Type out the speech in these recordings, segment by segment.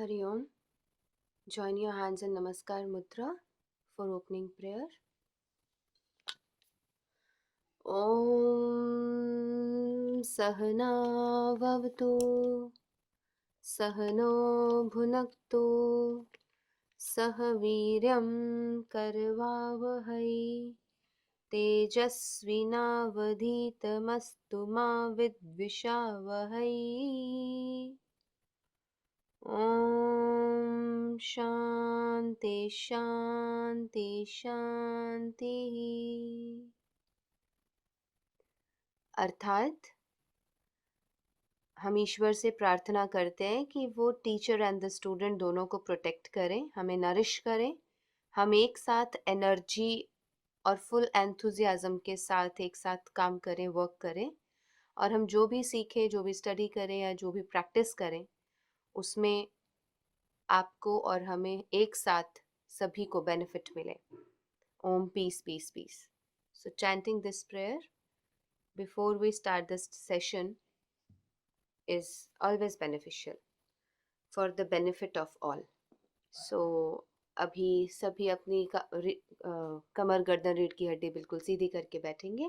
Hari Om. Join your hands in Namaskar Mudra for opening prayer. Om Sahana Vavatu Sahano Bhunaktu Sahaviryam Karvavahai Tejasvinavadhitamastu ma vidvishavahai. Om Shanti शांति शांति। अर्थात हम ईश्वर से प्रार्थना करते हैं कि वो टीचर एंड द स्टूडेंट दोनों को प्रोटेक्ट करें, हमें नरिश करें, हम एक साथ एनर्जी और फुल एंथुजियाज्म के साथ एक साथ काम करें, वर्क करें, और हम जो भी सीखें, जो भी स्टडी करें या जो भी प्रैक्टिस करें उसमें आपको और हमें एक साथ सभी को बेनिफिट मिले. Om, peace, peace, peace. So chanting this prayer before we start this session is always beneficial for the benefit of all. So अभी सभी अपनी कमर गर्दन रीढ़ की हड्डी बिल्कुल सीधी करके बैठेंगे.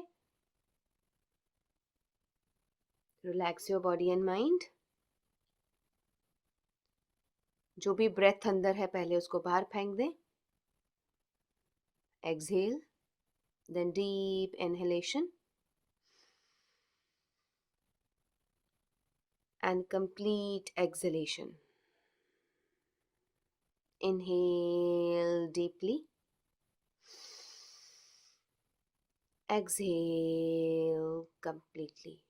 Relax your body and mind. जो भी ब्रेथ अंदर है पहले उसको बाहर फेंक दें. Exhale, then deep inhalation and complete exhalation. Inhale deeply. Exhale completely.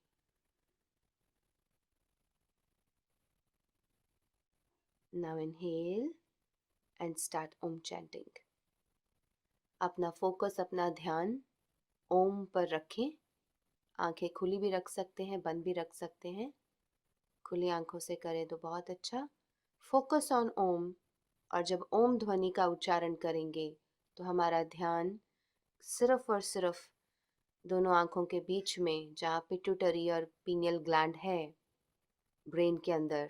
Now inhale and start Om chanting. अपना फोकस, अपना ध्यान ओम पर रखें. आंखें खुली भी रख सकते हैं, बंद भी रख सकते हैं. खुली आंखों से करें तो बहुत अच्छा. फोकस ऑन ओम. और जब ओम ध्वनि का उच्चारण करेंगे तो हमारा ध्यान सिर्फ और सिर्फ दोनों आंखों के बीच में, जहाँ पिट्यूटरी और पीनियल ग्लैंड है ब्रेन के अंदर,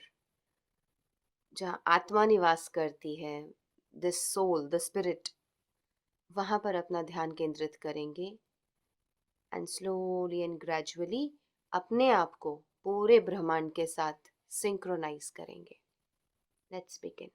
जहाँ आत्मा निवास करती है, द सोल, द स्पिरिट, वहाँ पर अपना ध्यान केंद्रित करेंगे. एंड स्लोली एंड ग्रेजुअली अपने आप को पूरे ब्रह्मांड के साथ सिंक्रोनाइज करेंगे. Let's begin.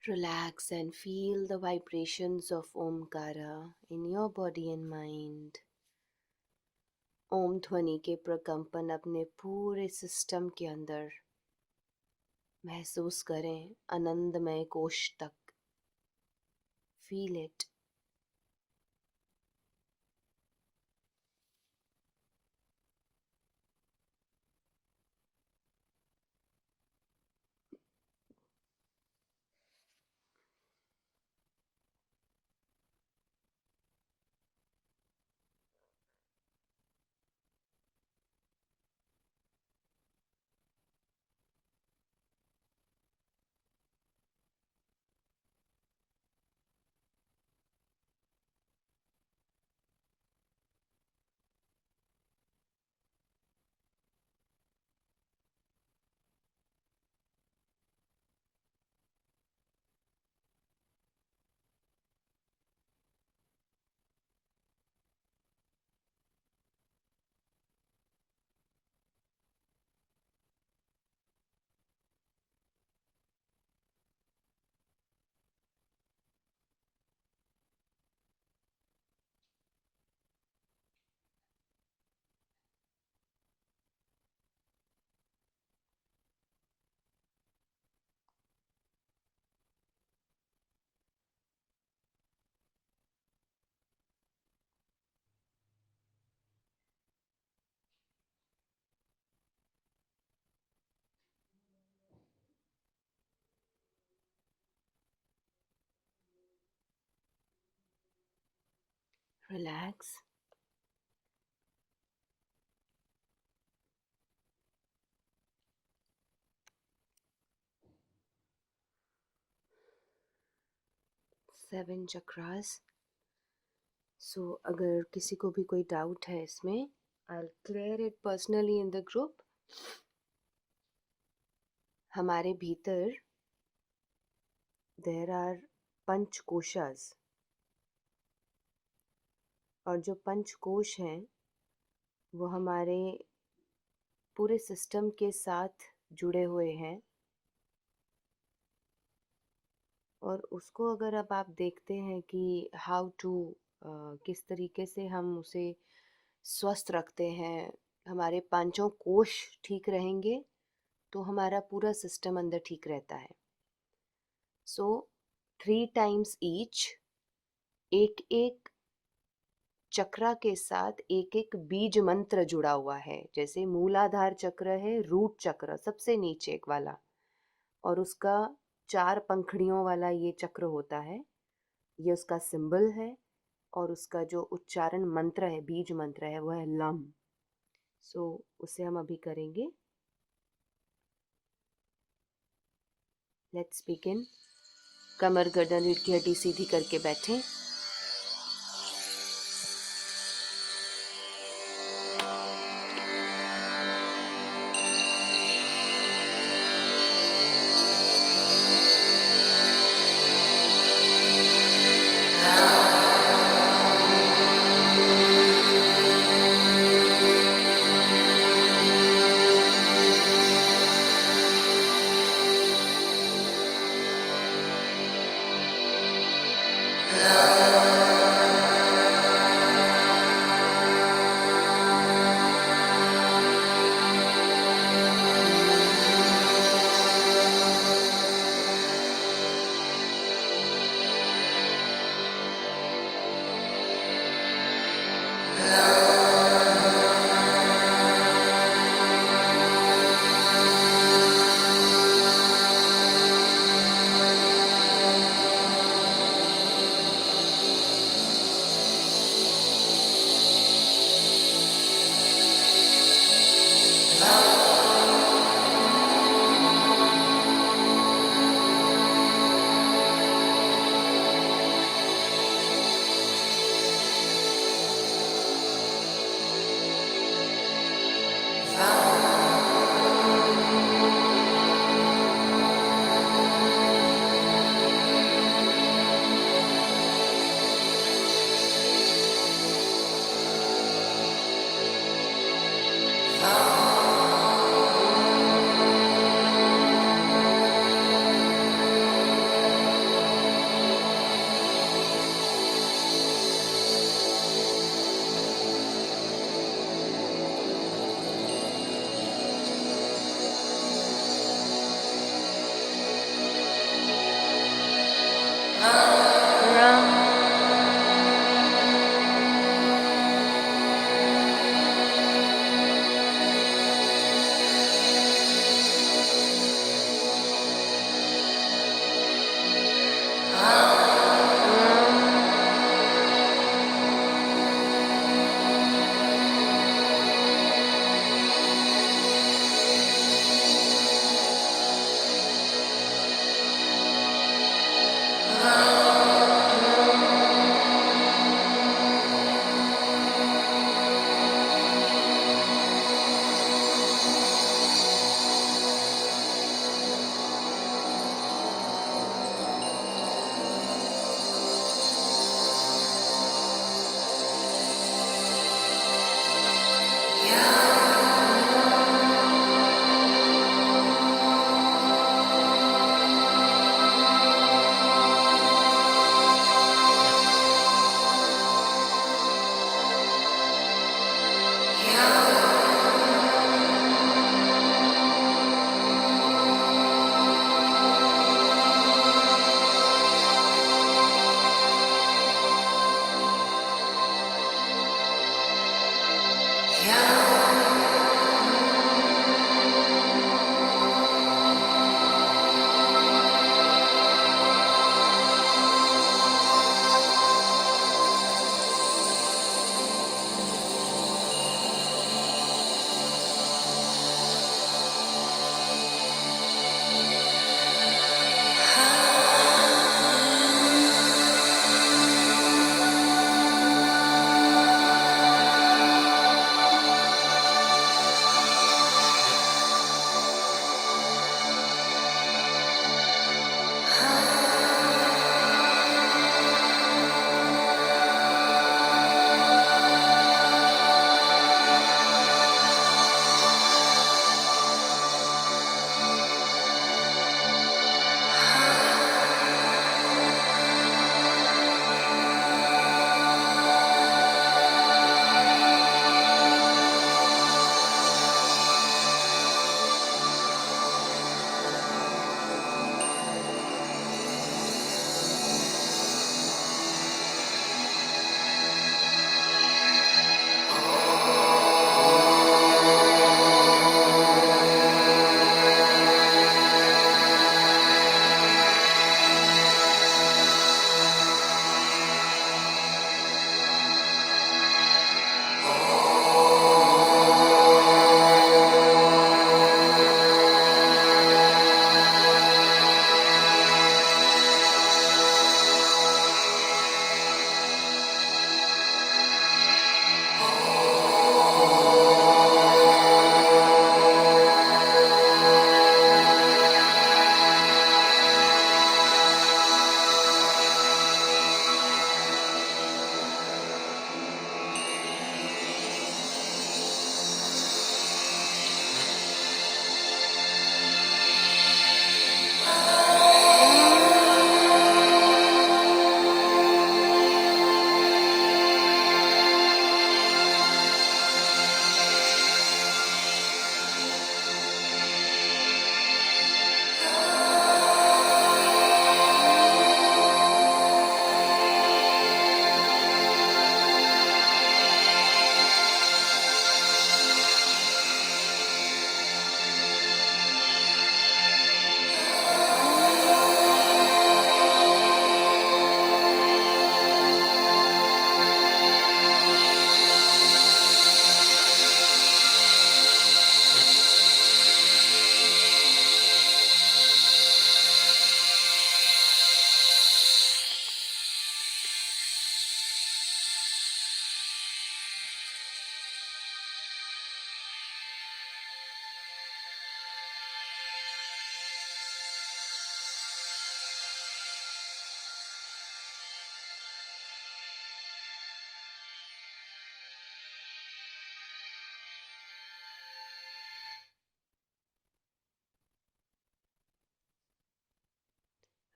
Relax and feel the vibrations of Omkara in your body and mind. ओम ध्वनि के प्रकंपन अपने पूरे सिस्टम के अंदर महसूस करें, आनंदमय कोश तक. Feel it. Relax. Seven chakras. So अगर किसी को भी कोई डाउट है इसमें, I'll clear it personally in the group. हमारे भीतर there are पंचकोशास, और जो पंचकोश हैं वो हमारे पूरे सिस्टम के साथ जुड़े हुए हैं. और उसको अगर अब आप देखते हैं कि हाउ टू किस तरीके से हम उसे स्वस्थ रखते हैं, हमारे पांचों कोश ठीक रहेंगे तो हमारा पूरा सिस्टम अंदर ठीक रहता है. सो 3 टाइम्स ईच, एक एक चक्रा के साथ एक एक बीज मंत्र जुड़ा हुआ है. जैसे मूलाधार चक्र है, रूट चक्र सबसे नीचे एक वाला, और उसका 4 पंखुड़ियों वाला ये चक्र होता है. ये उसका सिंबल है, और उसका जो उच्चारण मंत्र है, बीज मंत्र है, वो है लम. सो उसे हम अभी करेंगे. Let's begin. कमर गर्दन रीढ़ की हड्डी सीधी करके बैठें.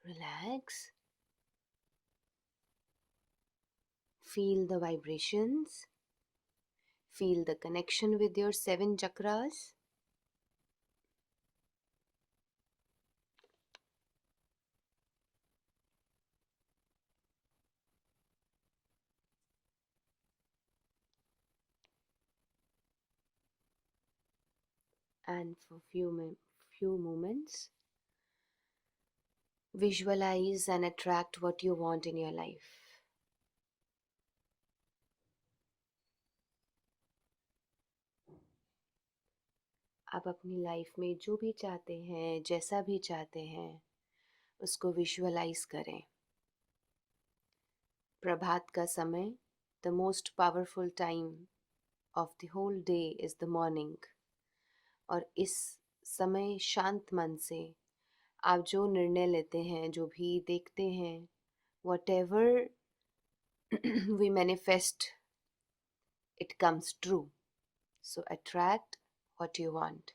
Relax. Feel the vibrations. Feel the connection with your 7 chakras. And for few moments, visualize and attract what you want in your life. आप अपनी लाइफ में जो भी चाहते हैं, जैसा भी चाहते हैं, उसको विजुअलाइज करें. प्रभात का समय, the most powerful time of the whole day is the morning. और इस समय शांत मन से आप जो निर्णय लेते हैं, जो भी देखते हैं, whatever we manifest, it comes true. So attract what you want.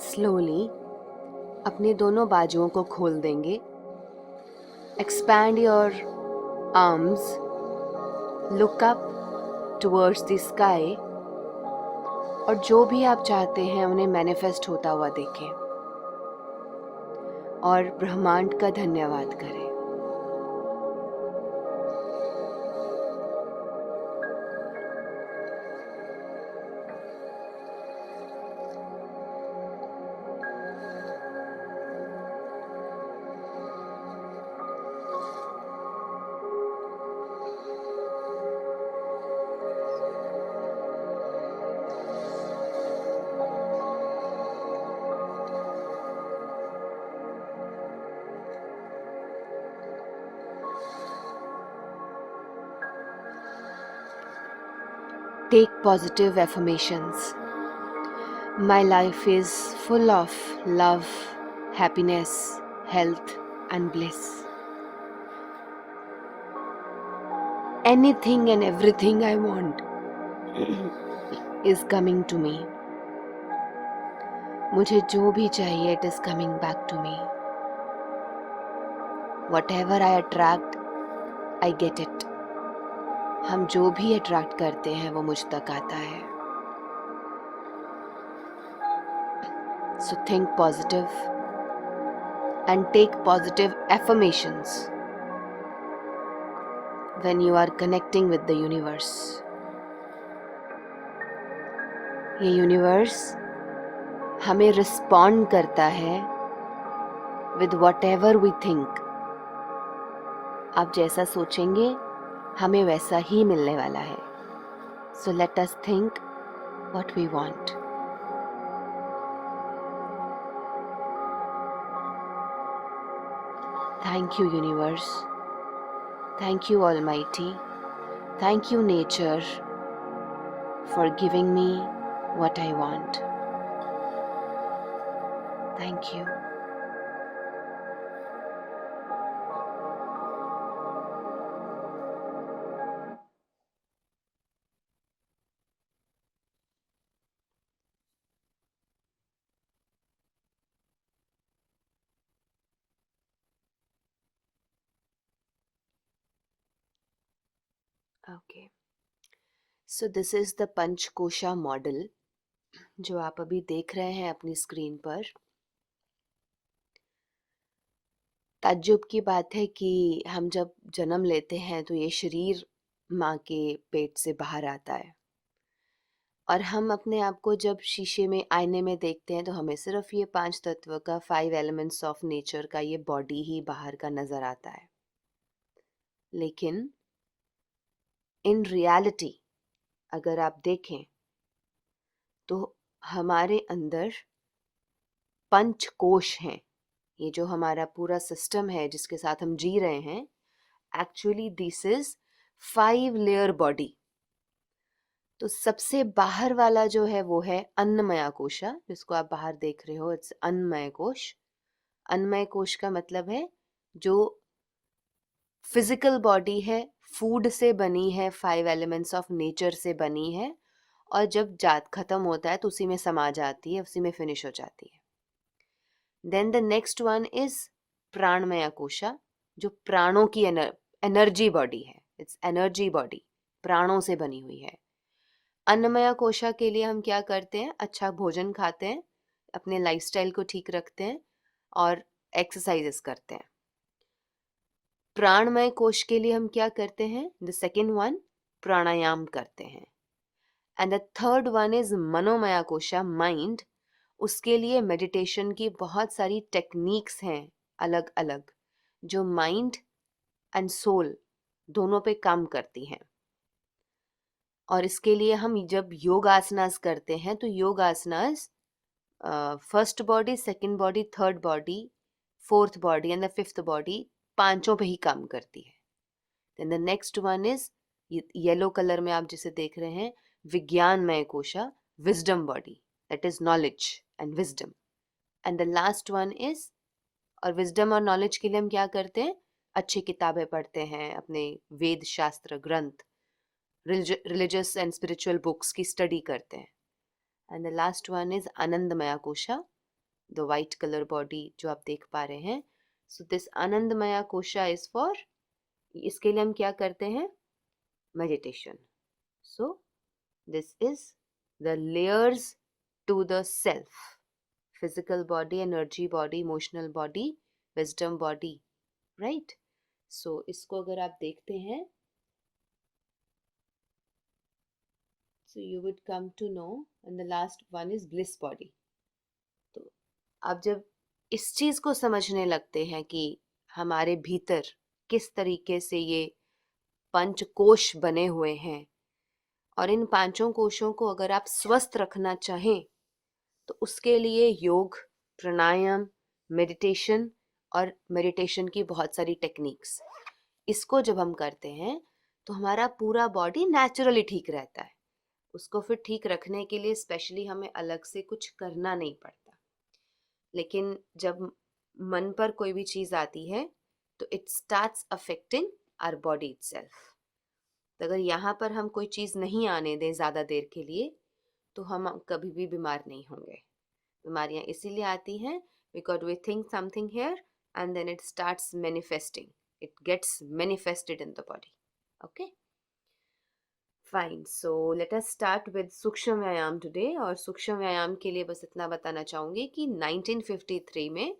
Slowly अपने दोनों बाजुओं को खोल देंगे। Expand your arms, look up towards the sky, और जो भी आप चाहते हैं उन्हें मैनिफेस्ट होता हुआ देखें और ब्रह्मांड का धन्यवाद करें। Take positive affirmations. My life is full of love, happiness, health, and bliss. Anything and everything I want is coming to me. मुझे जो भी चाहिए, it is coming back to me. Whatever I attract, I get it. हम जो भी attract करते हैं वो मुझ तक आता है। So think positive and take positive affirmations. when you are connecting with the universe. ये यूनिवर्स हमें रिस्पॉन्ड करता है with whatever we think. आप जैसा सोचेंगे हमें वैसा ही मिलने वाला है. So let us think what we want. Thank you, universe. Thank you, Almighty. Thank you, nature, for giving me what I want. Thank you. Okay. So this is the Panchakosha model जो आप अभी देख रहे हैं अपनी स्क्रीन पर. ताज्जुब की बात है कि हम जब जन्म लेते हैं तो ये शरीर माँ के पेट से बाहर आता है और हम अपने आप को जब शीशे में आईने में देखते हैं तो हमें सिर्फ ये 5 तत्व का 5 एलिमेंट्स ऑफ नेचर का ये बॉडी ही बाहर का नज़र आता है. लेकिन इन रियलिटी अगर आप देखें तो हमारे अंदर पंचकोश हैं. ये जो हमारा पूरा सिस्टम है जिसके साथ हम जी रहे हैं, actually this is 5 layer body. तो सबसे बाहर वाला जो है वो है अन्नमया कोशा, जिसको आप बाहर देख रहे हो. इट्स अन्नमय कोश. अन्नमय कोश का मतलब है जो फिजिकल बॉडी है, फूड से बनी है, 5 एलिमेंट्स ऑफ नेचर से बनी है और जब जात खत्म होता है तो उसी में समा जाती है, उसी में फिनिश हो जाती है. Then the next one is Pranamaya kosha, जो प्राणों की एनर्जी बॉडी है. इट्स एनर्जी बॉडी, प्राणों से बनी हुई है. अन्नमय कोशा के लिए हम क्या करते हैं? अच्छा भोजन खाते हैं, अपने लाइफस्टाइल को ठीक रखते हैं और एक्सरसाइजेस करते हैं. प्राणमय कोश के लिए हम क्या करते हैं? द सेकेंड वन, प्राणायाम करते हैं. And the third one is Manomaya kosha, mind. उसके लिए मेडिटेशन की बहुत सारी टेक्निक्स हैं अलग अलग, जो माइंड एंड सोल दोनों पे काम करती हैं. और इसके लिए हम जब योग आसनास करते हैं तो yoga asanas first body, second body, third body, fourth body and the fifth body, पांचों पे ही काम करती है. Then the next one is yellow colour में आप जिसे देख रहे हैं, Vijnanamaya kosha, wisdom body, that is knowledge and wisdom. And the last one is, और विजडम और नॉलेज के लिए हम क्या करते हैं? अच्छी किताबें पढ़ते हैं, अपने वेद शास्त्र ग्रंथ, रिलीजियस एंड स्पिरिचुअल बुक्स की स्टडी करते हैं. And the last one is Anandamaya kosha, the white colour body जो आप देख पा रहे हैं. So this Anandamaya kosha is for, इसके लिए हम क्या करते हैं? Meditation. So this is the layers to the self. Physical body, energy body, emotional body, wisdom body, right. So इसको अगर आप देखते हैं, so you would come to know, and the last one is bliss body. तो आप जब इस चीज को समझने लगते हैं कि हमारे भीतर किस तरीके से ये पंचकोश बने हुए हैं, और इन पांचों कोशों को अगर आप स्वस्थ रखना चाहें तो उसके लिए योग, प्राणायाम, मेडिटेशन और मेडिटेशन की बहुत सारी टेक्निक्स, इसको जब हम करते हैं तो हमारा पूरा बॉडी नेचुरली ठीक रहता है. उसको फिर ठीक रखने के लिए स्पेशली हमें अलग से कुछ करना नहीं पड़ता. लेकिन जब मन पर कोई भी चीज़ आती है तो it starts affecting our body itself. तो अगर यहाँ पर हम कोई चीज़ नहीं आने दें ज़्यादा देर के लिए तो हम कभी भी बीमार नहीं होंगे. बीमारियाँ इसीलिए आती हैं because we think something here and then it starts manifesting, it gets manifested in the body. Okay, fine. So let us start with sukshma vyayam today. और सूक्ष्म व्यायाम के लिए बस इतना बताना चाहूँगी कि 1953 में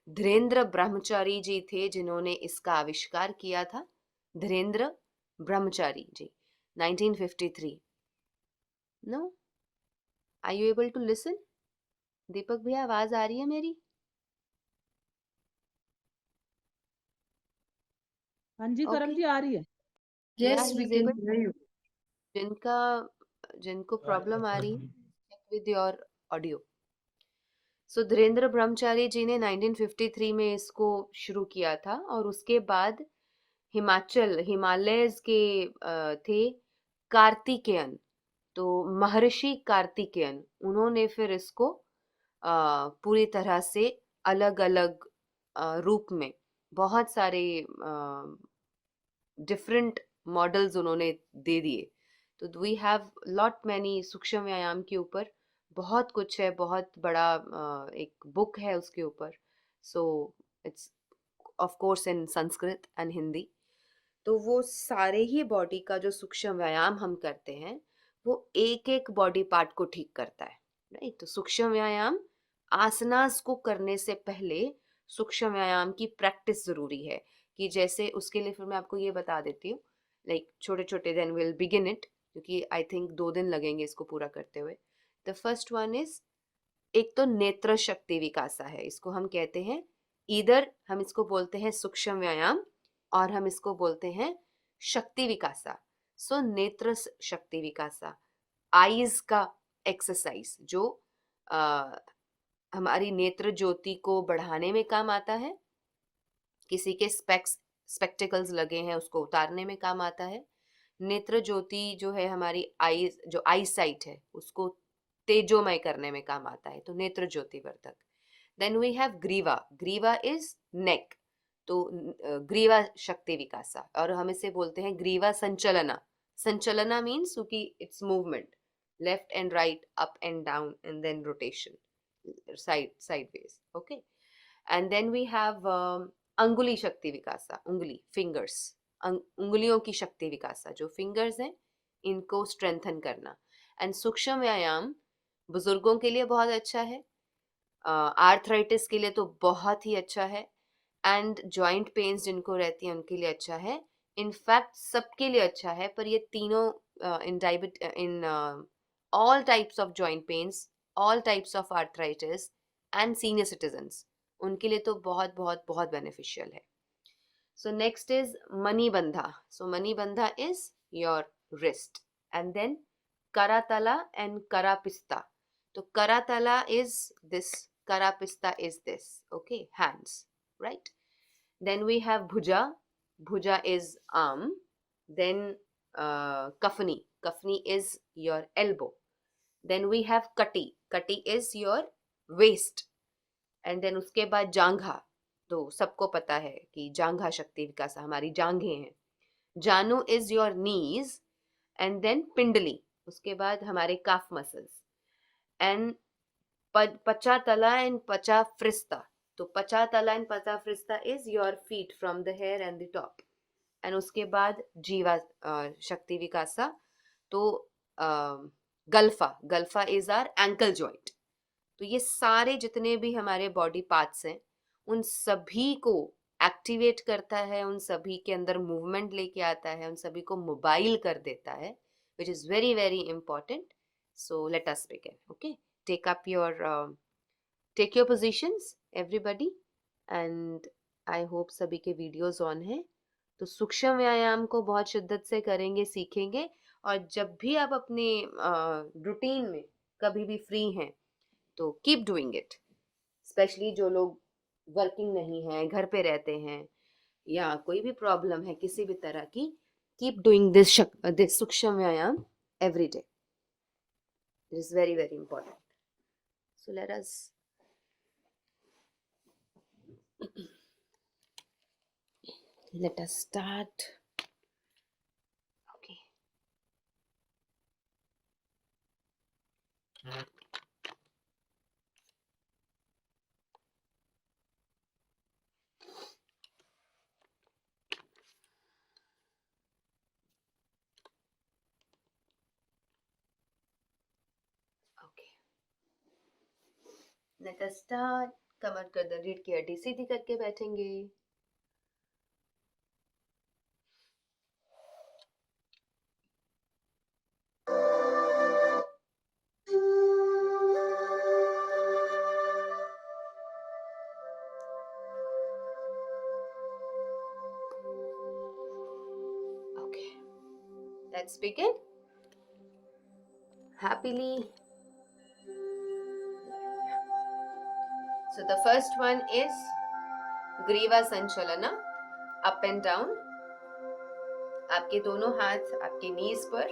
धीरेन्द्र ब्रह्मचारी जी थे जिन्होंने इसका आविष्कार किया था. Dhirendra Brahmachari ji, 1953. No, are you able to listen? Deepak भैया, आवाज आ रही है मेरी? हाँ जी करम ओके, जी, आ रही है। या Yes, he we is can able. hear you. जिनको प्रॉब्लम आ रही है, चेक विद योर ऑडियो. सो धीरेन्द्र ब्रह्मचारी जी ने 1953 में इसको शुरू किया था, और उसके बाद हिमालयस के थे कार्तिकेयन. तो महर्षि कार्तिकेयन, उन्होंने फिर इसको पूरी तरह से अलग अलग रूप में बहुत सारे डिफरेंट मॉडल्स उन्होंने दे दिए. तो वी हैव लॉट मैनी सूक्ष्म व्यायाम के ऊपर बहुत कुछ है, बहुत बड़ा एक बुक है उसके ऊपर. So it's of course in Sanskrit and Hindi. तो वो सारे ही बॉडी का जो सूक्ष्म व्यायाम हम करते हैं, वो एक एक बॉडी पार्ट को ठीक करता है, राइट. तो सूक्ष्म व्यायाम, आसनास को करने से पहले सूक्ष्म व्यायाम की प्रैक्टिस जरूरी है. कि जैसे उसके लिए फिर मैं आपको ये बता देती हूँ, लाइक छोटे छोटे, देन विल बिगिन इट, क्योंकि आई थिंक 2 दिन लगेंगे इसको पूरा करते हुए. द फर्स्ट वन इज, एक तो नेत्र शक्ति विकासा है, इसको हम कहते हैं, इधर हम इसको बोलते हैं सूक्ष्म व्यायाम, और हम इसको बोलते हैं शक्ति विकासा. सो नेत्र शक्ति विकासा, आईज का एक्सरसाइज, जो हमारी नेत्र ज्योति को बढ़ाने में काम आता है. किसी के स्पेक्टिकल्स लगे हैं, उसको उतारने में काम आता है. नेत्र ज्योति जो है हमारी आई, जो आई साइट है, उसको तेजोमय करने में काम आता है. तो नेत्र ज्योति वर्धक. देन वी हैव ग्रीवा. ग्रीवा इज नेक. तो ग्रीवा शक्ति विकासा, और हम इसे बोलते हैं ग्रीवा संचलना. संचलना मीन्स कि it's movement, left and right, up and down, and then rotation, sideways. Okay. And then we have anguli shakti विकासा. उंगली, फिंगर्स, उंगलियों की शक्ति विकासा, जो फिंगर्स हैं इनको स्ट्रेंथन करना. एंड सूक्ष्म व्यायाम बुजुर्गों के लिए बहुत अच्छा है, आर्थराइटिस के लिए तो बहुत ही अच्छा है, एंड जॉइंट पेन्स जिनको रहती है उनके लिए अच्छा है. इनफैक्ट सबके लिए अच्छा है, पर ये तीनों in all types of joint pains, all types of arthritis and senior citizens, उनके लिए तो बहुत बहुत बहुत बेनिफिशियल है. So next is Manibandha. So Manibandha is your wrist. And then Karatala and Karapista. So Karatala is this, Karapista is this. Okay, hands, right? Then we have Bhuja. Bhuja is arm. Then Kafani. Kafani is your elbow. Then we have Kati. Kati is your waist. And then उसके बाद जांघा. तो सबको पता है कि जांघा शक्ति विकास हमारी जांघें हैं. Janu is your knees. And then pindli, उसके बाद हमारे calf muscles. And padatala and पचा फ्रिस्ता. तो पचातला एंड पचा फ्रिस्ता is your feet from the hair and the top. And उसके बाद जीवा शक्ति विकासा. तो गल्फा, gulpha is our ankle joint. तो ये सारे जितने भी हमारे बॉडी पार्ट्स हैं, उन सभी को एक्टिवेट करता है, उन सभी के अंदर मूवमेंट लेके आता है, उन सभी को मोबाइल कर देता है, which is very very important. So let us begin. Okay, take up your take your positions everybody. And I hope सभी के वीडियोस ऑन हैं. तो सूक्ष्म व्यायाम को बहुत शिद्दत से करेंगे, सीखेंगे. और जब भी आप अपने रूटीन में कभी भी फ्री हैं, तो कीप डूइंग इट. स्पेशली जो लोग वर्किंग नहीं है, घर पे रहते हैं, या कोई भी प्रॉब्लम है किसी भी तरह की, keep doing this sukshma vyayama every day. It is very very important. So let us start. Okay. Let us start. कमर गर्दन रीढ़ की हड्डी सीधी करके बैठेंगे. Let's begin. Happily. So the first one is Griva Sanchalana, up and down. आपके दोनों हाथ आपके नीज पर.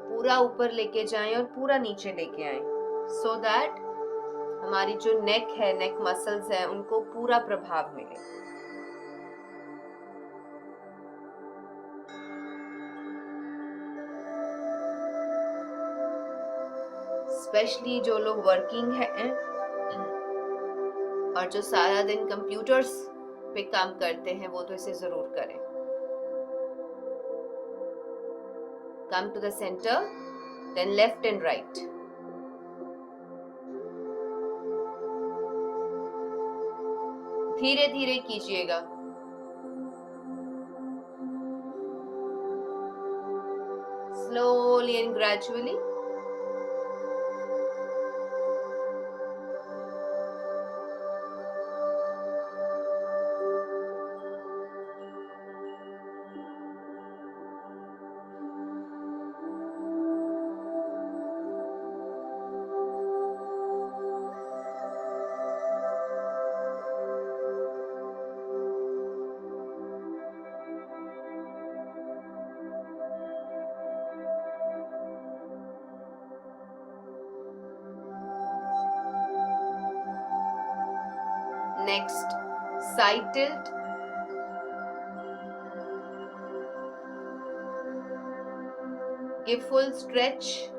पूरा ऊपर लेके जाएं और पूरा नीचे लेके आएं, so that हमारी जो नेक है, नेक मसल्स है, उनको पूरा प्रभाव मिले. स्पेशली जो लोग वर्किंग हैं और जो सारा दिन कंप्यूटर्स पे काम करते हैं, वो तो इसे जरूर करें. Come to the center, then left and right. धीरे धीरे कीजिएगा. Slowly and gradually. Next, side tilt. Give full stretch.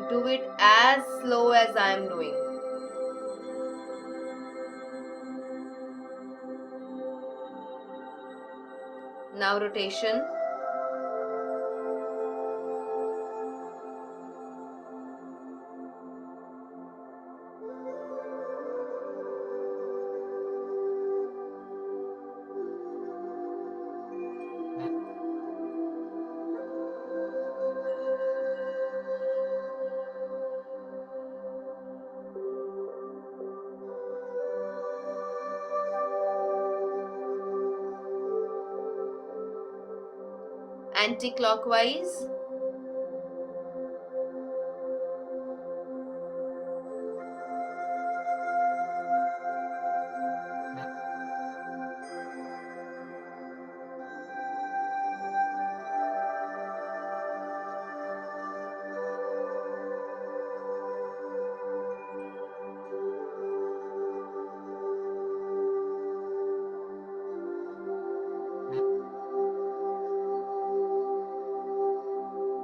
Do it as slow as I am doing. Now rotation. Anti-clockwise.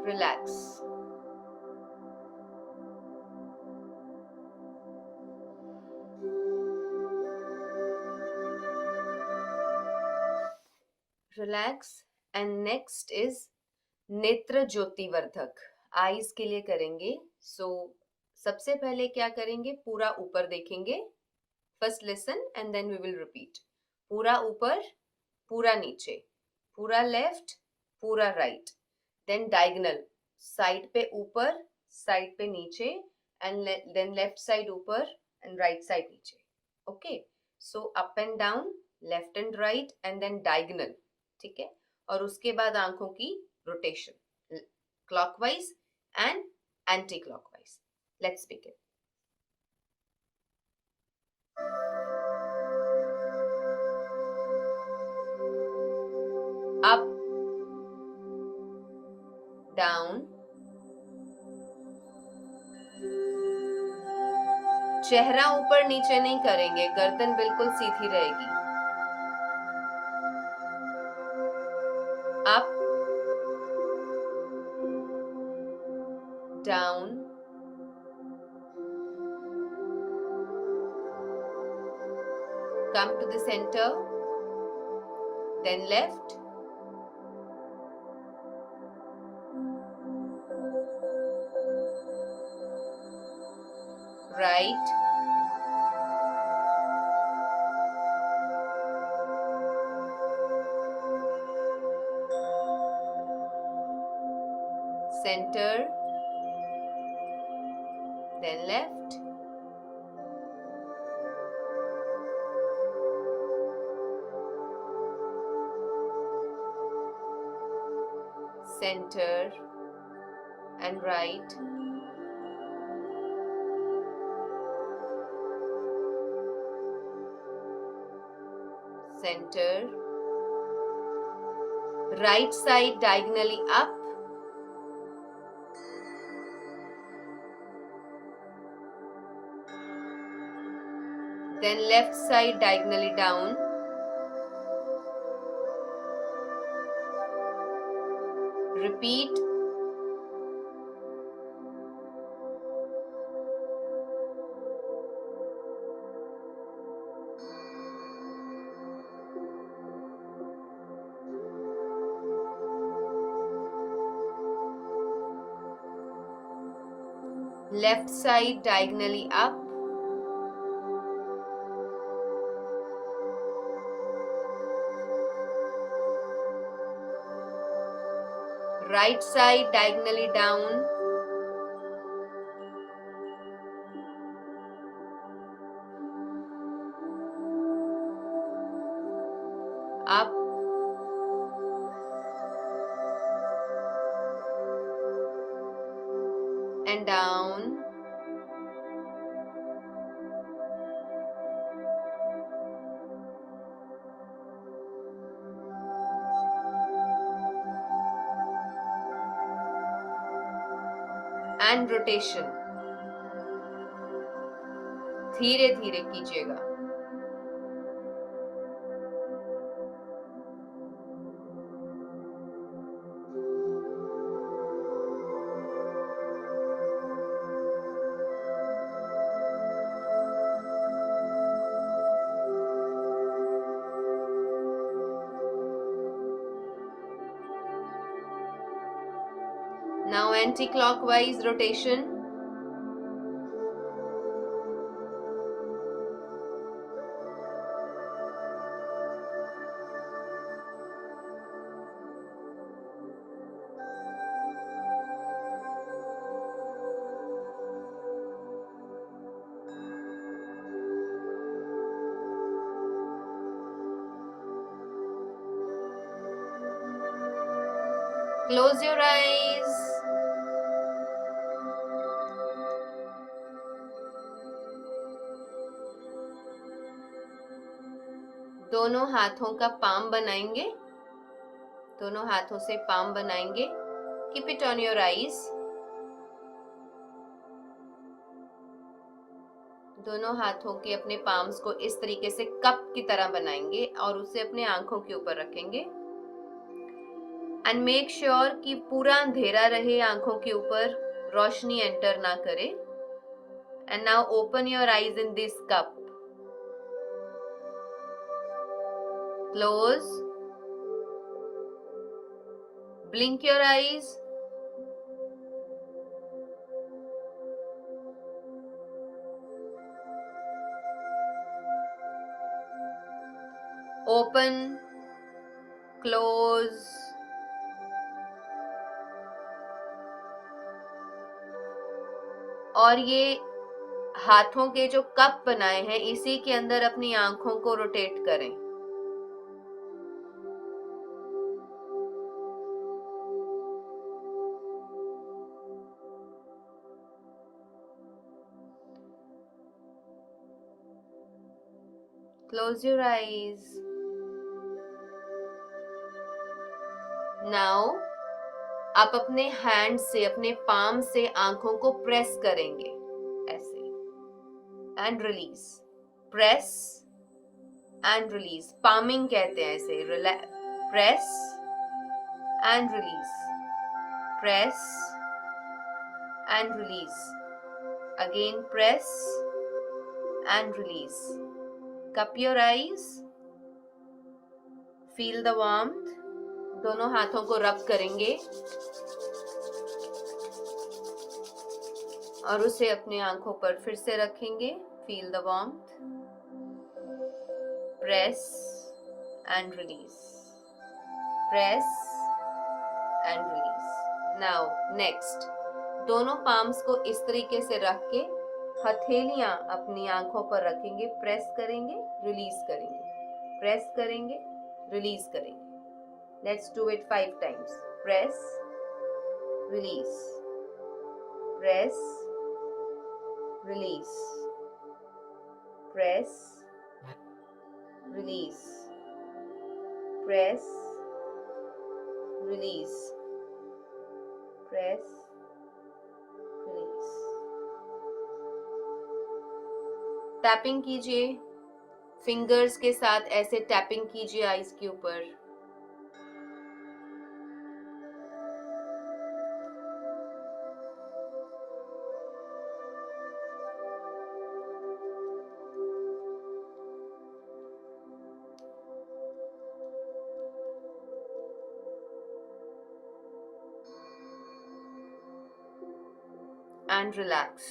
Relax. Relax and next is नेत्र ज्योतिवर्धक, eyes के लिए करेंगे। सो सबसे पहले क्या करेंगे, पूरा ऊपर देखेंगे। First listen and then we will repeat. पूरा ऊपर, पूरा नीचे, पूरा लेफ्ट, पूरा राइट, देन डायगोनल, साइड पे ऊपर, साइड पे नीचे, एंड देन लेफ्ट साइड ऊपर एंड राइट साइड नीचे। Okay, so up and down, left and right, and then diagonal. ठीक है, और उसके बाद आंखों की rotation clockwise and anti clockwise. Let's begin. Up, down, चेहरा ऊपर नीचे नहीं करेंगे, गर्दन बिल्कुल सीधी रहेगी। Up, down, come to the center, then left, right, center, then left, center and right, center, right side diagonally up, then left side diagonally down, repeat, left side diagonally up, right side diagonally down, up, and down, and rotation। धीरे धीरे कीजिएगा। Now anti-clockwise rotation। Close your eyes। दोनों हाथों का palm बनाएंगे, दोनों हाथों से पाम बनाएंगे। Keep it on your eyes. दोनों हाथों के अपने पाम्स को इस तरीके से कप की तरह बनाएंगे और उसे अपने आंखों के ऊपर रखेंगे। एंड मेक श्योर कि पूरा अंधेरा रहे आंखों के ऊपर, रोशनी एंटर ना करे। And now open your eyes in this cup. Close, Blink your eyes. Open, close. और ये हाथों के जो कप बनाए हैं इसी के अंदर अपनी आंखों को रोटेट करें. Close your eyes. Now आप अपने हैंड से, अपने पाम से आंखों को प्रेस करेंगे ऐसे, and release. Press and release, palming कहते हैं ऐसे. Press and release, press and release, again press and release. Cup your eyes, feel the warmth. दोनों हाथों को रब करेंगे और उसे अपने आंखों पर फिर से रखेंगे. Feel the warmth, press and release, press and release. Now next, दोनों पाम्स को इस तरीके से रख के हथेलियां अपनी आंखों पर रखेंगे. प्रेस करेंगे, रिलीज करेंगे, प्रेस करेंगे, रिलीज करेंगे. Let's do it 5 times. Press, release, press, release, press, release, press, release, press, release. Tapping कीजिए, फिंगर्स के साथ ऐसे टैपिंग कीजिए आईज के ऊपर. And relax.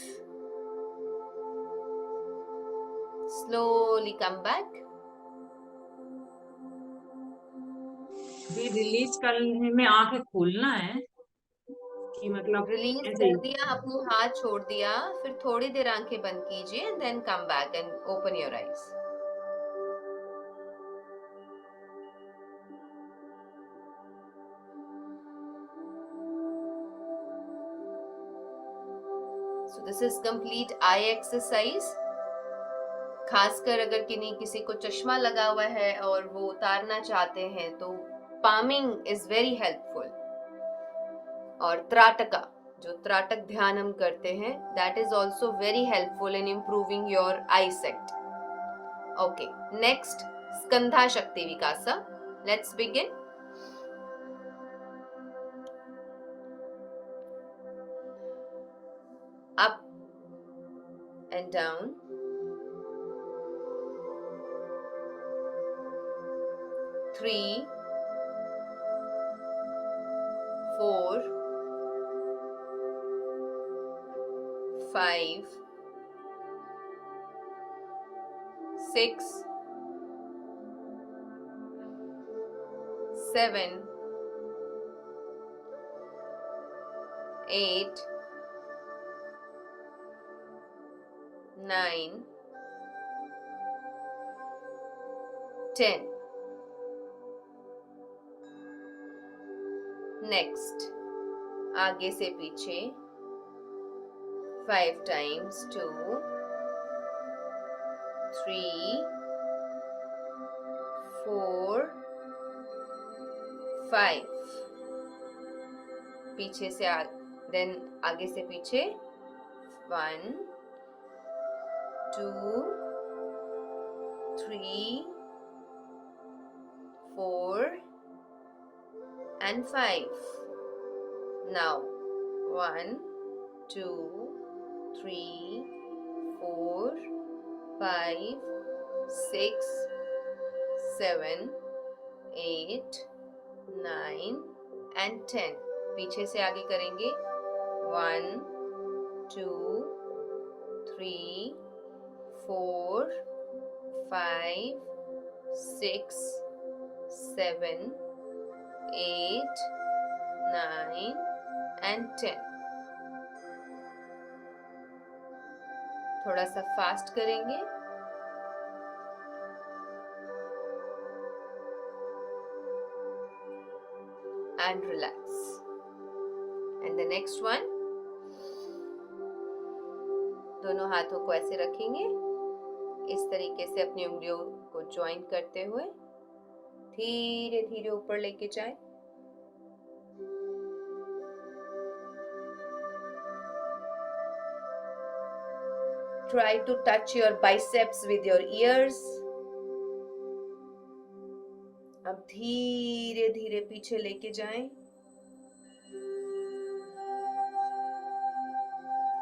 Slowly come back. Release करने में आंखें खोलना है कि मतलब रिलीज ऐसे कर ही? दिया, अपनी हाथ छोड़ दिया, फिर थोड़ी देर आंखें बंद कीजिए and then come back and open your eyes. So this is complete eye exercise. खासकर अगर किसी को चश्मा लगा हुआ है और वो उतारना चाहते हैं तो पामिंग इज वेरी हेल्पफुल. और त्राटका, जो त्राटक ध्यान हम करते हैं, that is also very helpful in improving your eyesight. Okay, next skandha shakti vikasa. Let's begin. Up and down, 3, 4, 5, 6, 7, 8, 9, 10. Next, आगे से पीछे 5 times. 2, 3, 4, 5. पीछे से देन आगे से पीछे 1, 2, 3, 4 and 5. Now 1, 2, 3, 4, 5, 6, 7, 8, 9, and 10. पीछे से आगे करेंगे 1 2 3 4 5 6 7 8 9 and 10. थोड़ा सा फास्ट करेंगे. And relax. And the next one, दोनों हाथों को ऐसे रखेंगे, इस तरीके से अपनी उंगलियों को ज्वाइन करते हुए धीरे धीरे ऊपर लेके जाएं. Try to touch your biceps with your ears. अब धीरे धीरे पीछे लेके जाएं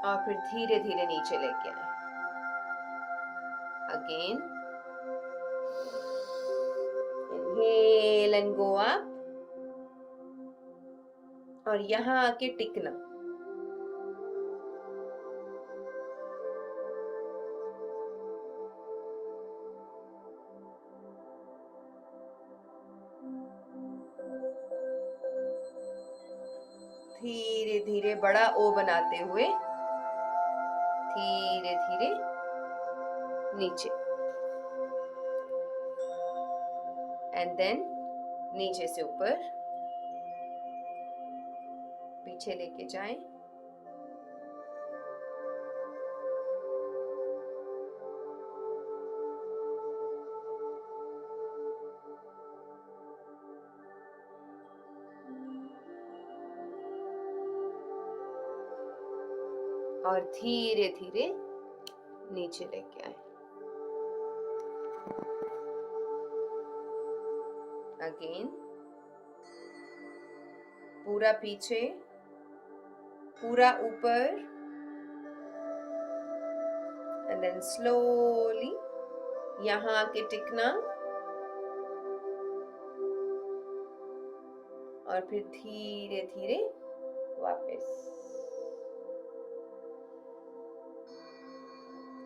और फिर धीरे धीरे नीचे लेके आए. Again, inhale and go up. और यहाँ आके टिकना. धीरे धीरे बड़ा ओ बनाते हुए धीरे धीरे नीचे. एंड देन नीचे से ऊपर पीछे लेके जाएं. और धीरे धीरे नीचे लेके आए. अगेन पूरा पीछे, पूरा ऊपर, एंड देन स्लोली यहाँ आके टिकना और फिर धीरे धीरे वापस.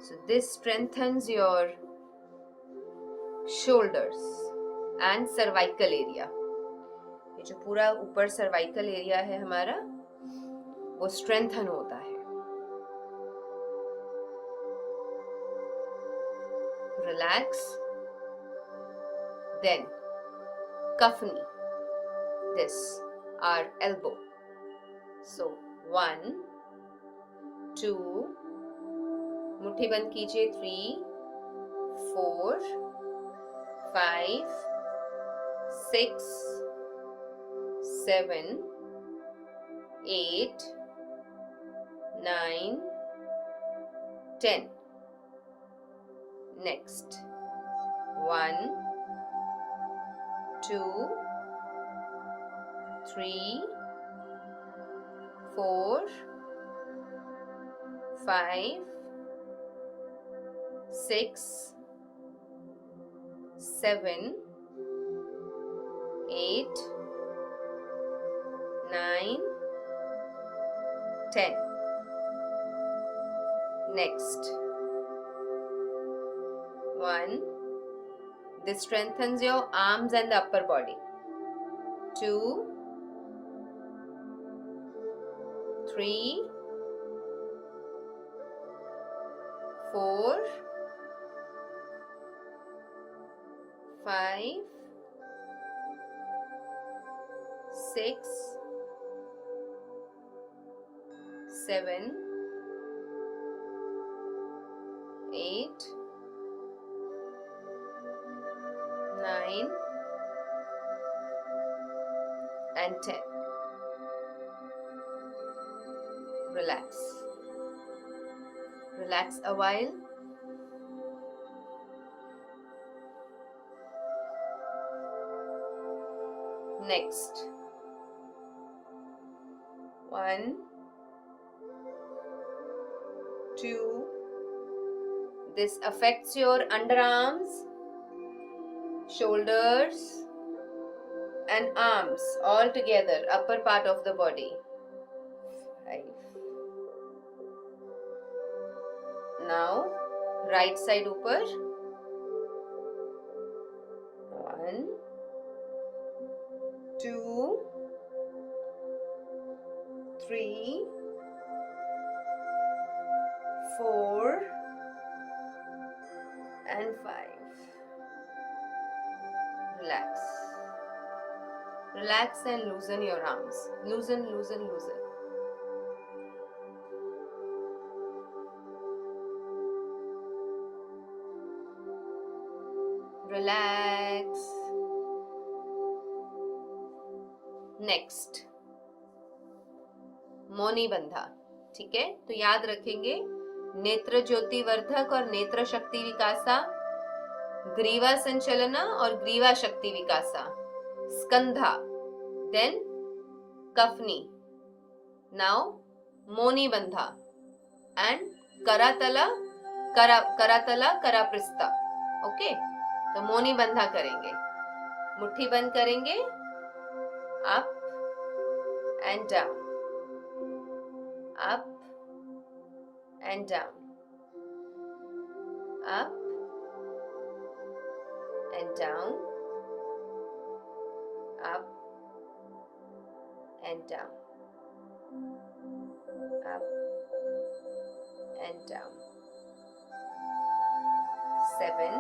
So this strengthens your shoulders and cervical area. ये जो पूरा ऊपर cervical area है हमारा, वो strengthen होता है. Relax. Then cuff knee. This our elbow. So 1 2, मुट्ठी बंद कीजिए. 3 4 5 6 7 8 9 10. Next 1 2 3 4 5 6 7 8 9 10. Next 1. This strengthens your arms and the upper body. 2 3 4 5 6 7 8 9 and 10. Relax. Relax a while. Next 1 2. This affects your underarms, shoulders, and arms all together, upper part of the body. 5. Now right side upper. 1, 2, 3, 4 and 5. Relax. Relax and loosen your arms. Loosen, loosen, loosen. Relax. Next. Mauni बंधा. ठीक है, तो याद रखेंगे नेत्र ज्योति वर्धक और नेत्र शक्ति विकासा, ग्रीवा संचलना और ग्रीवा शक्ति विकासा, स्कंधा, देन कफनी. नाउ मौनी बंधा एंड करातला करापृष्ठा. ओके, तो मौनी बंधा करेंगे. मुट्ठी बंद करेंगे. Up and down, up and down, up and down, up and down, up and down. 7,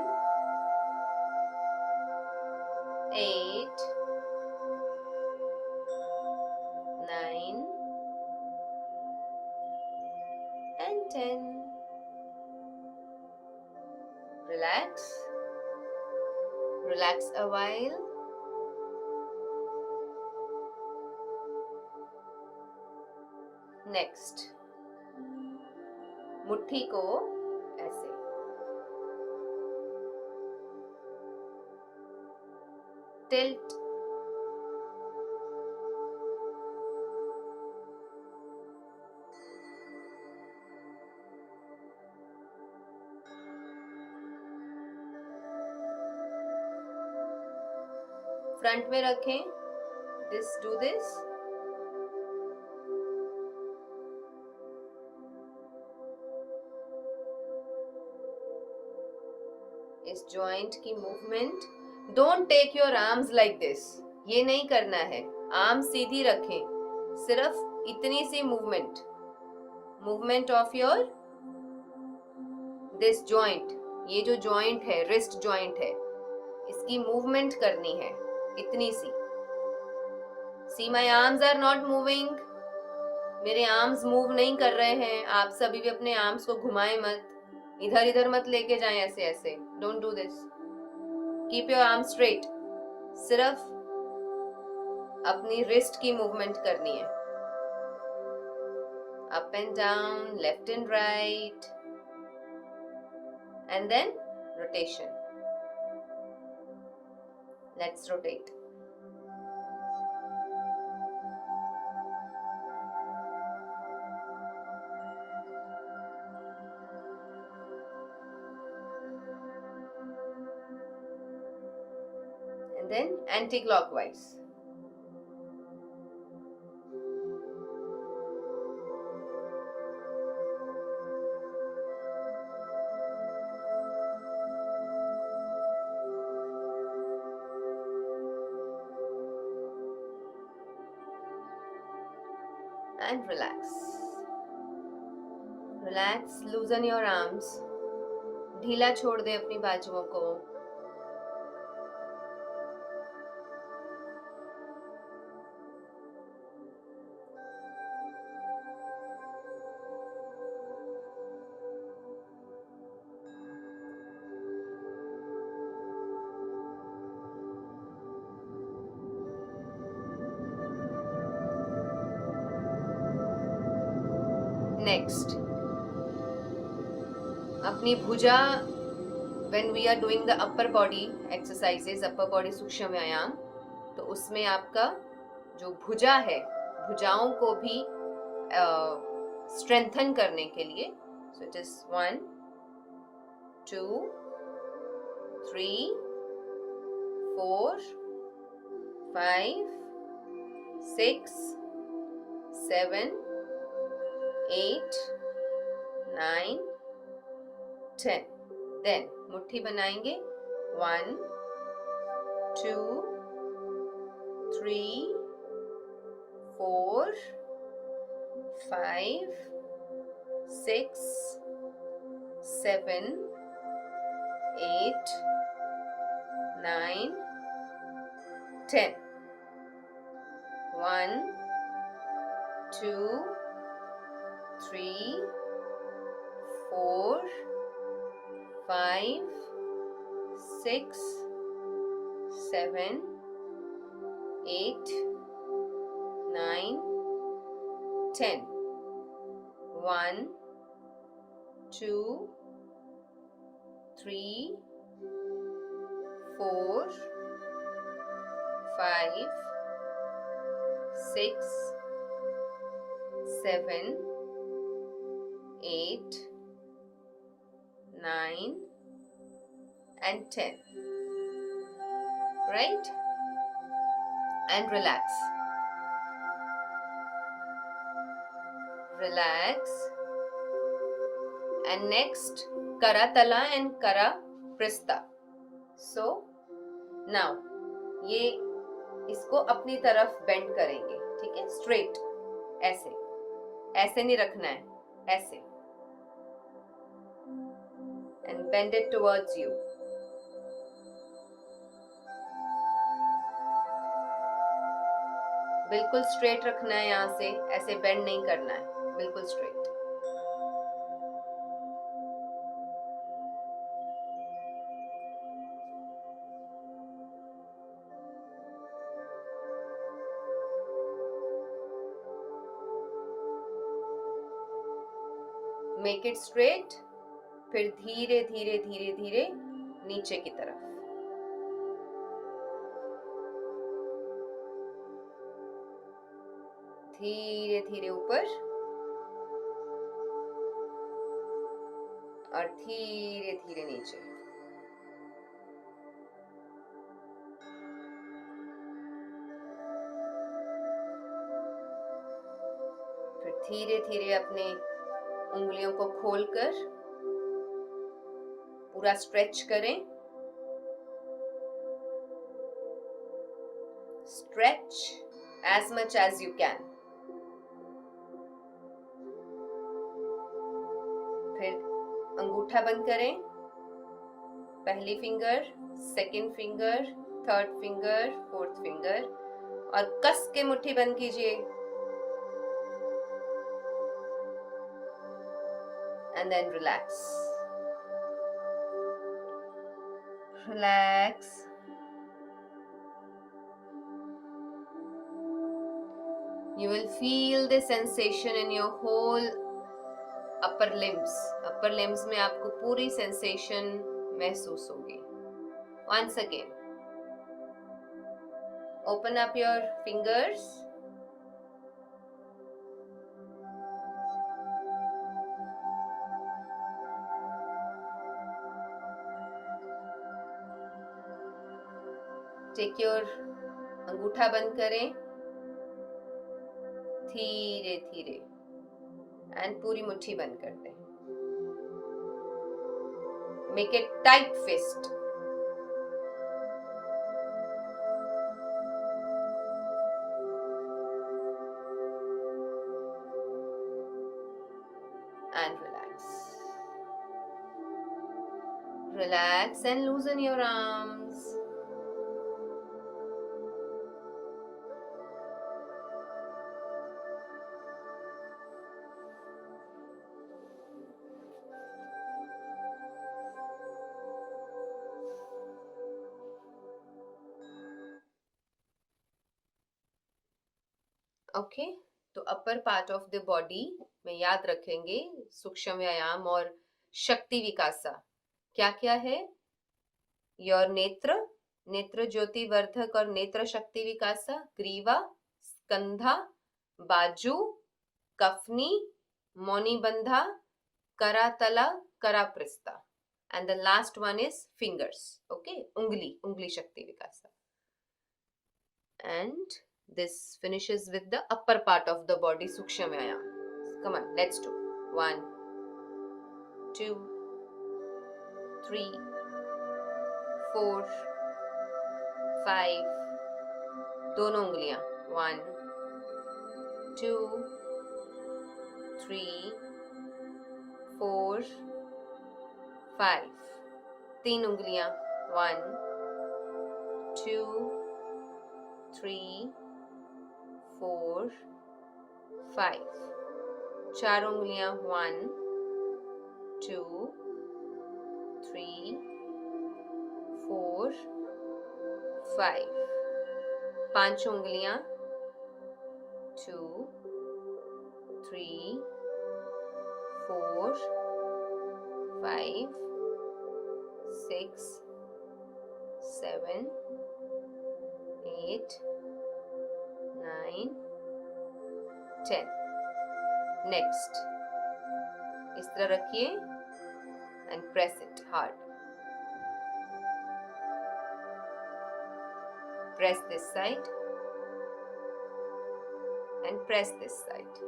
8, 9 and 10. Relax. Relax a while. Next. मुट्ठी को ऐसे. Tilt. फ्रंट में रखें. Do this. इस जॉइंट की movement. Don't take your arms like this. ये नहीं करना है. आर्म सीधी रखें. सिर्फ इतनी सी movement of your this joint. ये जो जॉइंट है, रिस्ट जॉइंट है, इसकी मूवमेंट करनी है. इतनी सी. See my arms are not moving. मेरे आर्म्स मूव नहीं कर रहे हैं. आप सभी भी अपने आर्म्स को घुमाएं मत. इधर इधर मत लेके जाएं ऐसे ऐसे. Don't do this. Keep your arm straight. सिर्फ अपनी रिस्ट की मूवमेंट करनी है. Up and down, left and right, and then rotation. Let's rotate. And then anti-clockwise. And relax. Relax, loosen your arms. ढीला छोड़ दे अपनी बाजुओं को. Next, अपनी भुजा. when we are doing the upper body exercises, upper body सूक्ष्म व्यायाम, तो उसमें आपका जो भुजा है, भुजाओं को भी स्ट्रेंथन करने के लिए. so it is 1, 2, 3, 4, 5, 6, 7, 8, 9, 10. Then मुट्ठी बनाएंगे. 1, 2, 3, 4, 5, 6, 7, 8, 9, 10. 1, 2, 3, 4, 5, 6, 7, 8, 9, 10. 1, 2, 3, 4, 5, 6, 7, 8, 9, and 10. Right? And relax. Relax. And next, Karatala and Karapristha. So, now, ये इसको अपनी तरफ बेंड करेंगे. ठीक है? स्ट्रेट. ऐसे. ऐसे नहीं रखना है. ऐसे. And bend it towards you. बिल्कुल स्ट्रेट रखना है. यहाँ से ऐसे बेंड नहीं करना है. बिल्कुल स्ट्रेट. Make it straight. फिर धीरे धीरे धीरे धीरे नीचे की तरफ. धीरे धीरे ऊपर और धीरे धीरे नीचे. फिर धीरे धीरे अपने उंगलियों को खोलकर पूरा स्ट्रेच करें. Stretch as much as you can. फिर अंगूठा बंद करें. पहली finger, second finger, third finger, fourth finger और कस के मुट्ठी बंद कीजिए. And then relax. Relax. You will feel the sensation in your whole upper limbs. Upper limbs में आपको पूरी sensation महसूस होगी. Once again. Open up your fingers. Take your अंगूठा बंद करें. धीरे धीरे एंड पूरी मुट्ठी बंद कर दें. Make it tight fist. And relax. Relax and loosen your arms. Okay, तो upper part of the body में याद रखेंगे सूक्ष्म व्यायाम और शक्ति विकासा क्या क्या है. योर नेत्र, नेत्र ज्योति वर्धक और नेत्र शक्ति विकासा, ग्रीवा, स्कंधा, बाजू, कफनी, मोनीबंधा, करातला, करापृष्ठा, and the last one is fingers. Okay, ungli, ungli shakti vikasa. and this finishes with the upper part of the body, Sukshma Vyayam. Come on, let's do 1 2 3 4 5, दोनों उंगलियां 1 2 3 4 5, तीन उंगलियां 1 2 3 4 5, चार उंगलियां 1 2 3 4 5, पांच उंगलियां 2 3 4 5 6 7 8 9 10. Next, इस तरह रखिए and press it hard. Press this side and press this side.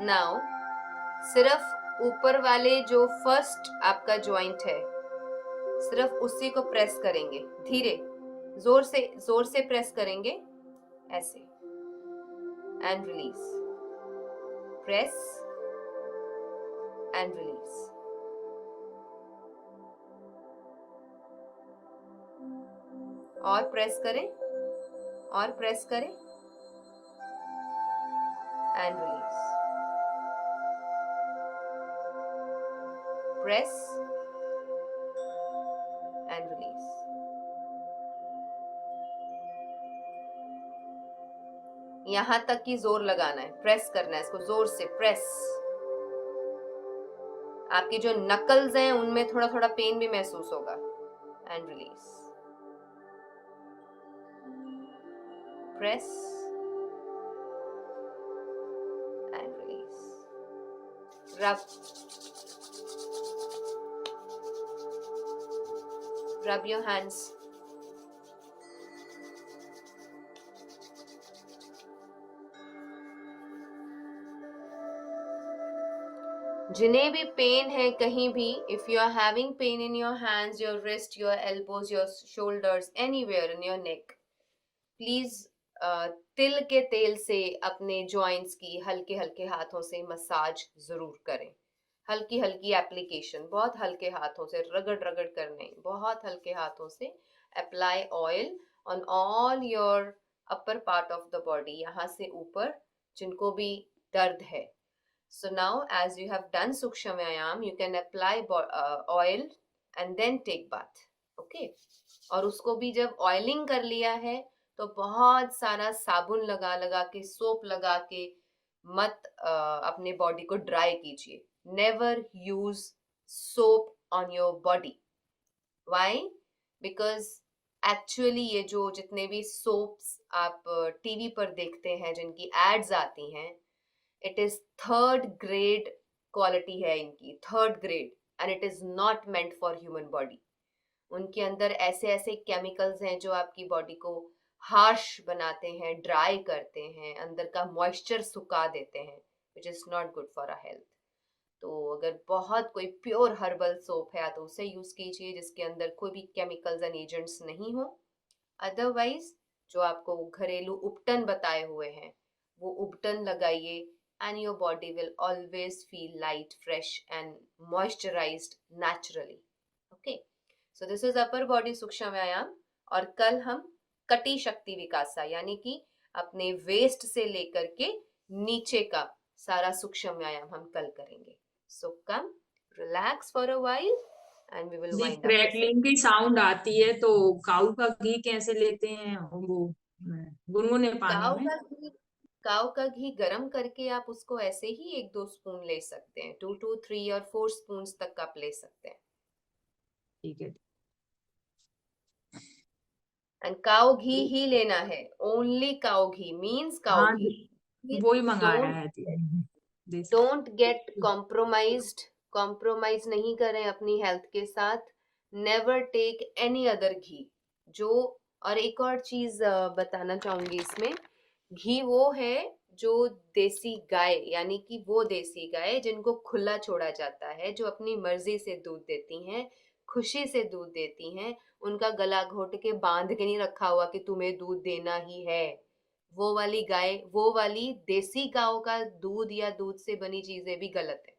Now सिर्फ ऊपर वाले जो फर्स्ट आपका जॉइंट है, सिर्फ उसी को प्रेस करेंगे, धीरे जोर से प्रेस करेंगे ऐसे and release, press and release. और प्रेस करें और प्रेस करें and release, press and release. यहां तक कि जोर लगाना है, प्रेस करना है इसको जोर से, प्रेस. आपकी जो नकल्स हैं उनमें थोड़ा थोड़ा पेन भी महसूस होगा. And release, press and release. Rub your hands. जिन्हें भी पेन है कहीं भी, if you are having pain in your hands, your wrist, your elbows, your shoulders, anywhere in your neck, please तिल के तेल से अपने joints की हल्के हल्के हाथों से मसाज जरूर करें. हल्की हल्की एप्लीकेशन, बहुत हल्के हाथों से, रगड़ रगड़ कर नहीं, बहुत हल्के हाथों से apply oil on all your upper part of the body, यहाँ से ऊपर जिनको भी दर्द है. So now as you have done sukshma vyayam, you can apply oil and then take bath. Okay, और उसको भी जब ऑयलिंग कर लिया है तो बहुत सारा साबुन लगा लगा के, सोप लगा के मत अपने बॉडी को ड्राई कीजिए. Never use soap on your body. Why? Because actually ये जो जितने भी soaps आप टीवी पर देखते हैं, जिनकी एड्स आती हैं, it is third grade quality है इनकी, third grade, and it is not meant for human body. उनके अंदर ऐसे ऐसे केमिकल्स हैं जो आपकी बॉडी को हार्श बनाते हैं, ड्राई करते हैं, अंदर का मॉइस्चर सुखा देते हैं, which is not good for our health. तो अगर बहुत कोई प्योर हर्बल सोप है तो उसे यूज कीजिए जिसके अंदर कोई भी केमिकल्स एंड एजेंट्स नहीं हो. अदरवाइज जो आपको घरेलू उपटन बताए हुए हैं वो उपटन लगाइए and your body will always feel light, fresh and moisturised naturally. Okay, so this is upper body सूक्ष्म व्यायाम. और कल हम कटी शक्ति विकासा यानी कि अपने वेस्ट से लेकर के नीचे का सारा सूक्ष्म व्यायाम हम कल करेंगे. So come Relax for a while and we will जी, wind up the session. Crackling की साउंड आती है तो काऊ का घी कैसे लेते हैं वो गुनगुने पानी काव में? का घी काव का घी गरम करके आप उसको ऐसे ही 1-2 स्पून ले सकते हैं, 2 to 3 और 4 स्पून्स तक आप ले सकते हैं. ठीक है। एंड काव घी ही लेना है, ओनली काव घी मीन्स काव हाँ, घी. वो ही मंगाया डोंट है देसी। Don't get compromised. कॉम्प्रोमाइज नहीं करें अपनी हेल्थ के साथ. नेवर टेक एनी अदर घी. जो और एक और चीज बताना चाहूंगी इसमें. घी वो है जो देसी गाय, यानी कि वो देसी गाय जिनको खुला छोड़ा जाता है, जो अपनी मर्जी से दूध देती हैं, खुशी से दूध देती हैं. उनका गला घोट के बांध के नहीं रखा हुआ कि तुम्हें दूध देना ही है. वो वाली गाय, वो वाली देसी गायों का दूध या दूध से बनी चीजें भी गलत है.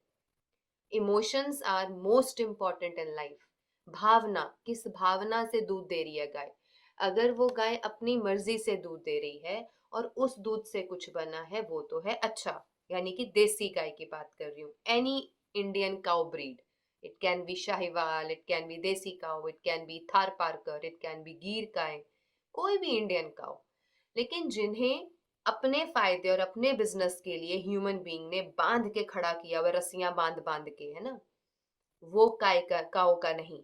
Emotions are most important in life. भावना, किस भावना से दूध दे रही है गाय. अगर वो गाय अपनी मर्जी से दूध दे रही है और उस दूध से कुछ बना है, वो तो है अच्छा. यानी कि देसी गाय की बात कर रही हूँ. Any Indian cow breed, it can be Sahiwal, it can be desi cow, it can be Thar Parkar, it can be Gir gai, कोई भी इंडियन काउ. लेकिन जिन्हें अपने फायदे और अपने बिजनेस के लिए ह्यूमन बीइंग ने बांध के खड़ा किया हुआ, रस्सियां बांध बांध के, है ना, वो काओ का नहीं.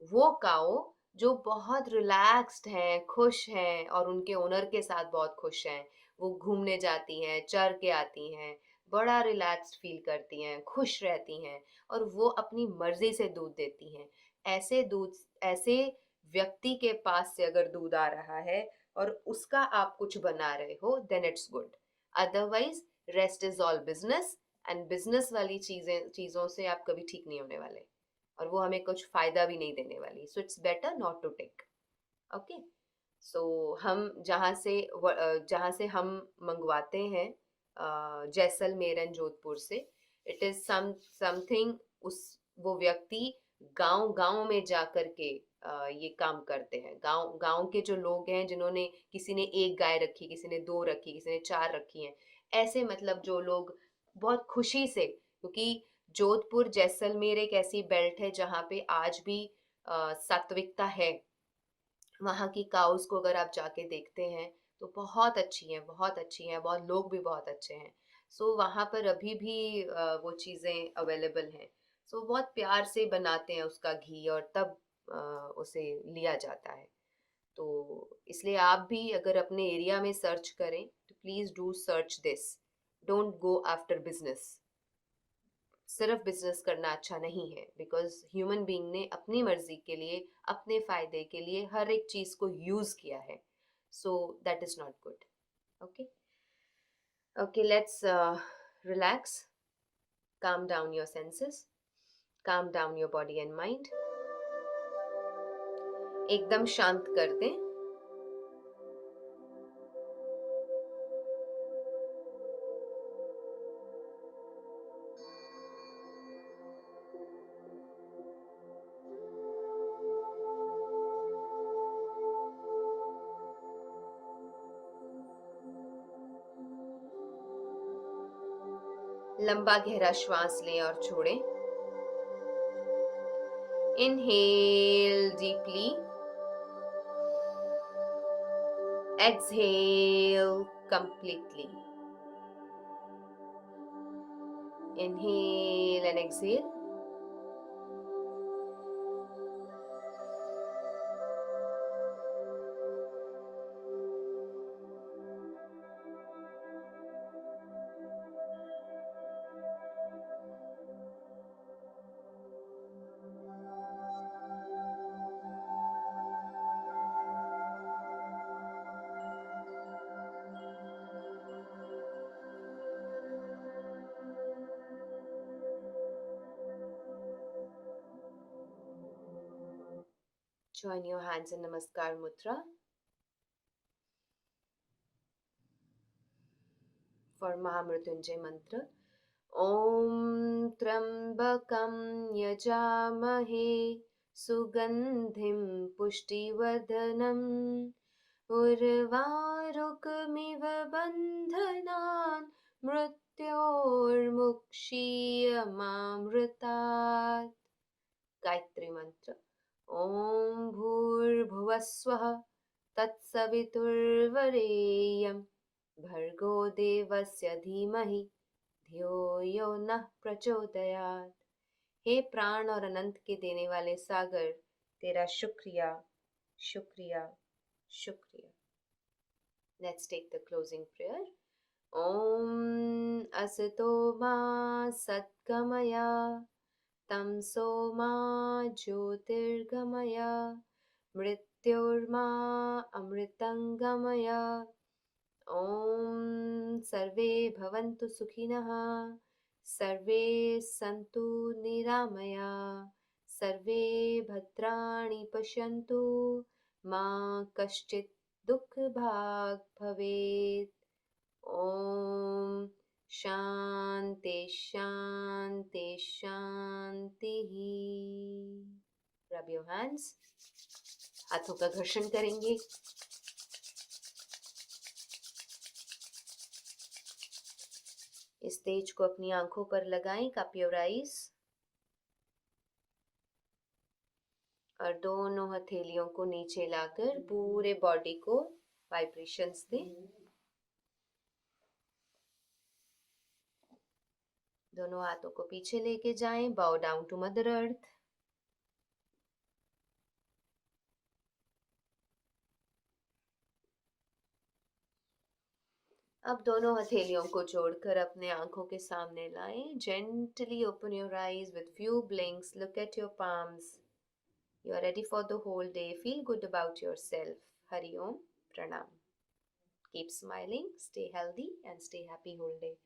वो काओ जो बहुत रिलैक्स्ड हैं, खुश हैं और उनके ओनर के साथ बहुत खुश हैं. वो घूमने जाती हैं, चर के आती हैं, बड़ा रिलैक्स्ड फील करती हैं, खुश रहती हैं और वो अपनी मर्जी से दूध देती हैं. ऐसे दूध, ऐसे व्यक्ति के पास से अगर दूध आ रहा है और उसका आप कुछ बना रहे हो, then it's good. Otherwise rest is all business. And business वाली चीजों से आप कभी ठीक नहीं होने वाले और वो हमें कुछ फायदा भी नहीं देने वाली. So it's better not to take. Okay. So हम जहाँ से हम मंगवाते हैं, जैसलमेर एंड जोधपुर से, इट इज समथिंग, उस वो व्यक्ति गांव गांव में जा कर के ये काम करते हैं. गांव गांव के जो लोग हैं, जिन्होंने, किसी ने एक गाय रखी, किसी ने दो रखी, किसी ने चार रखी हैं, ऐसे मतलब जो लोग बहुत खुशी से, क्योंकि जोधपुर जैसलमेर एक ऐसी बेल्ट है जहाँ पे आज भी सात्विकता है. वहाँ की काउस को अगर आप जाके देखते हैं तो बहुत अच्छी हैं, बहुत अच्छी हैं, बहुत लोग भी बहुत अच्छे हैं. सो वहाँ पर अभी भी वो चीज़ें अवेलेबल हैं. सो बहुत प्यार से बनाते हैं उसका घी और तब उसे लिया जाता है. तो इसलिए आप भी अगर अपने एरिया में सर्च करें तो please do search this. Don't go after business. सिर्फ बिजनेस करना अच्छा नहीं है, बिकॉज ह्यूमन बीइंग ने अपनी मर्जी के लिए, अपने फायदे के लिए हर एक चीज को यूज किया है. So that is not good. Okay. Okay, let's relax. calm down your senses, calm down your body and mind. एकदम शांत कर दें. लंबा गहरा श्वास लें और छोड़ें. Inhale deeply. Exhale completely. Inhale and exhale. Join your hands in Namaskar Mudra. For Mahamrutyunjay mantra. Om Trambakam Yajamahe Sugandhim Pushtivardhanam Urvarukmiva Bandhanan मृत्योर्मुक्षीयमामृतात्. गायत्री मंत्र। ओम भूर्भुवस्वः तत्सवितुर्वरेण्यं भर्गो देवस्य धीमहि धियो यो नः प्रचोदयात्। हे प्राण और अनंत के देने वाले सागर, तेरा शुक्रिया, शुक्रिया, शुक्रिया। Let's take the closing prayer. Om asito ma satgamaya तमसो मा ज्योतिर्गमय मृत्योर्मा अमृतंगमय। ॐ सर्वे भवन्तु सुखिनः, सर्वे सन्तु निरामया, सर्वे भद्राणि पश्यन्तु, मा कश्चित् दुःखभाग् भवेत्। ॐ शांति शांति शांति। रब योर हैंड्स, हाथों का घर्षण करेंगे। इस तेज को अपनी आंखों पर लगाएं, कप योर आईज, और दोनों हथेलियों को नीचे लाकर पूरे बॉडी को वाइब्रेशंस दें। दोनों हाथों को पीछे लेके जाएं, बाउ डाउन टू मदर अर्थ। अब दोनों हथेलियों को जोड़कर अपने आंखों के सामने लाएं। Gently open your eyes with few blinks, look at your palms. You are ready for the whole day. Feel good about yourself. Hari Om, Pranam. Keep smiling, stay healthy and stay happy whole day.